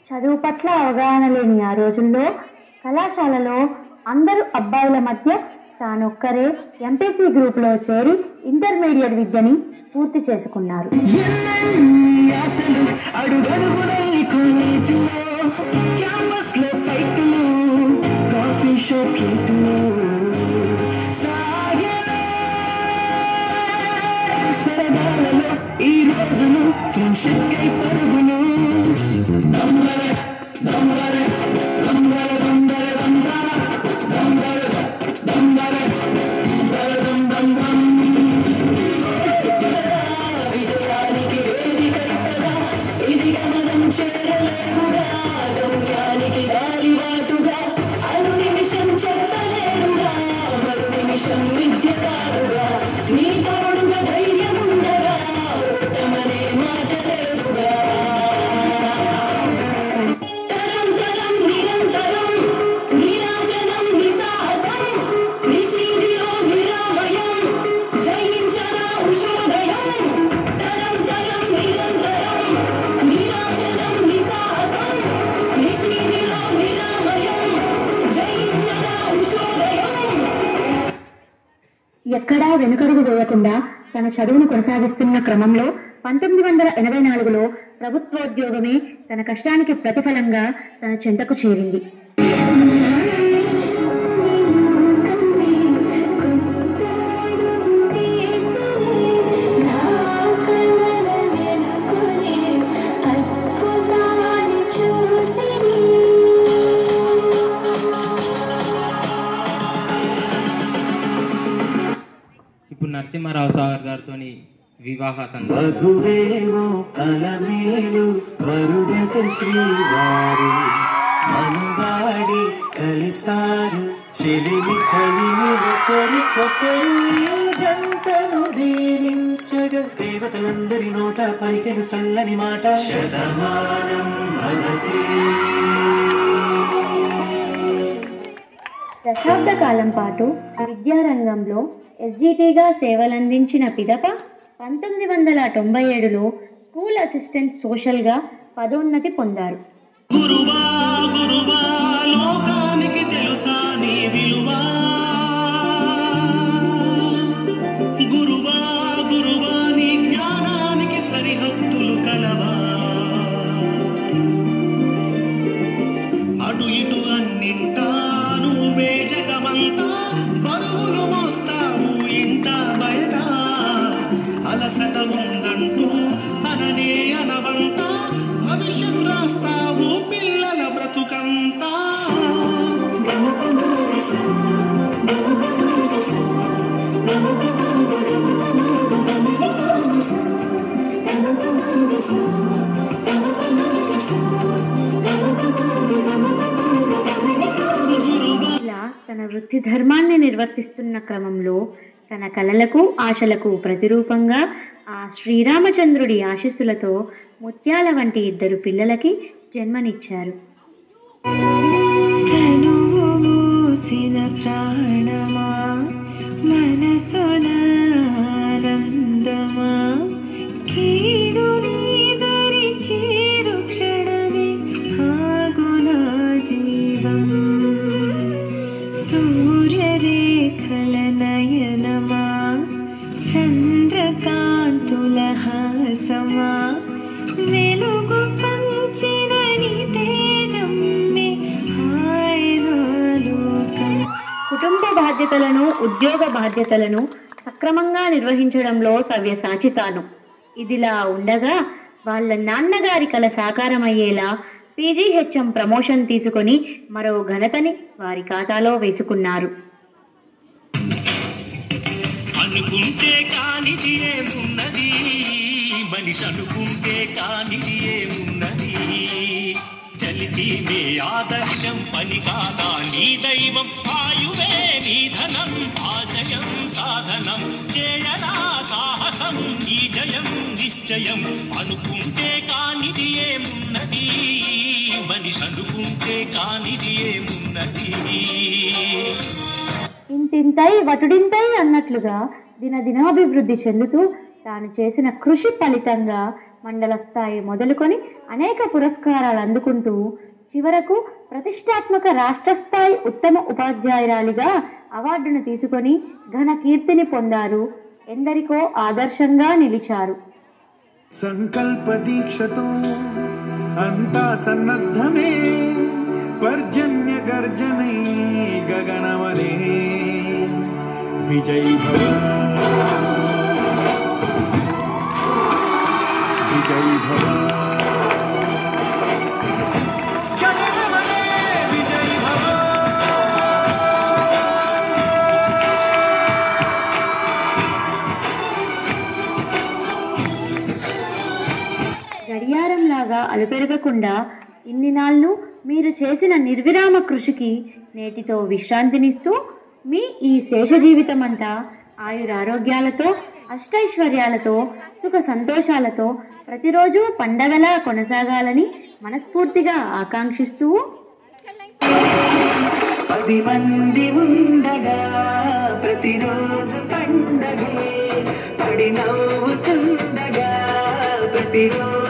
చదువు పట్ల అవగాహన లేని ఆ రోజుల్లో కళాశాలలో అందరూ అబ్బాయిల మధ్య తానొక్కరే ఎంపీసీ గ్రూప్లో చేరి ఇంటర్మీడియట్ విద్యని పూర్తి చేసుకున్నారు. ఎక్కడా వెనుకడుగు వేయకుండా తన చదువును కొనసాగిస్తున్న క్రమంలో 1984లో ప్రభుత్వోద్యోగమే తన కష్టానికి ప్రతిఫలంగా తన చెంతకు చేరింది. ఇప్పుడు నరసింహారావు సాగర్ గారితో వివాహ సందర్భం దేవతలందరి నోట పలికెను చల్లని మాట శతమానం భవతి. దశాబ్ద కాలం పాటు విద్యారంగంలో ఎస్జిటిగా సేవలందించిన పిదప 1997లో స్కూల్ అసిస్టెంట్ సోషల్గా పదోన్నతి పొందారు. గురువా గురువా లోకానికి తెలుసా నీ విలువా, గురువా గురువా నీ జ్ఞానానికి సరిహద్దులు కలవా, అటు ఇటు అన్నింటా నువ్వే జగమంతా, బరువులు మోస్తావు ఇంట బయట, అలసట ఉందంటూ అననే అనవంట, భవిష్యత్ రాస్తావు పిల్లల బ్రతుకంతా. ఇలా తన వృత్తి ధర్మాన్ని నిర్వర్తిస్తున్న క్రమంలో తన కలలకు ఆశలకు ప్రతిరూపంగా ఆ శ్రీరామచంద్రుడి ఆశీస్సులతో ముత్యాల వంటి 2 పిల్లలకి జన్మనిచ్చారు. సూర్యరేఖల నయనమా చంద్రకాంతుల హాసమా వెలుగు పంచిన నీ తేజమ్మే హాయనాలోకం. కుటుంబ బాధ్యతలను ఉద్యోగ బాధ్యతలను సక్రమంగా నిర్వహించడంలో సవ్యసాచి తాను. ఇదిలా ఉండగా వాళ్ళ నాన్నగారి కల సాకారమయ్యేలా పీజీహెచ్ఎం ప్రమోషన్ తీసుకొని మరో ఘనతని వారి ఖాతాలో వేసుకున్నారు. అనుకుంటే కానిది ఏమున్నది, మనిషి అనుకుంటే కానిది ఏమున్నది, చలిచి మే ఆదర్శం పని కాదా ఈ దైవం ఆయువే నిధనం ఆశయం సాధనం చేయనా సాహసం ఈ జయం నిశ్చయం అనుకుంటే కానిది ఏమున్నది మనిషి అనుకుంటే కానిది ఏమున్నది. ఇంతింతై వటుడింతై అన్నట్లుగా దినదినాభివృద్ధి చెందుతూ తాను చేసిన కృషి ఫలితంగా మండల స్థాయి మొదలుకొని అనేక పురస్కారాలు అందుకుంటూ చివరకు ప్రతిష్టాత్మక రాష్ట్ర స్థాయి ఉత్తమ ఉపాధ్యాయురాలిగా అవార్డును తీసుకొని ఘన కీర్తిని పొందారు. ఎందరికో ఆదర్శంగా నిలిచారు. సంకల్ప దీక్షతో అంతా సన్నద్ధమే పర్జన్య గర్జనై గగనమనే విజయ్ భవ విజయ్ భవ గడియారంలాగా అలుపెరగకుండా ఇన్ని నాళ్ళు మీరు చేసిన నిర్విరామ కృషికి నేటితో విశ్రాంతినిస్తూ మీ ఈ శేష జీవితం అంతా ఆయురారోగ్యాలతో అష్టైశ్వర్యాలతో సుఖ సంతోషాలతో ప్రతిరోజు పండగలా కొనసాగాలని మనస్ఫూర్తిగా ఆకాంక్షిస్తూ 10 మంది ఉండగా ప్రతిరోజు పండగే పడి నవ్వుతుండగా ప్రతిరోజు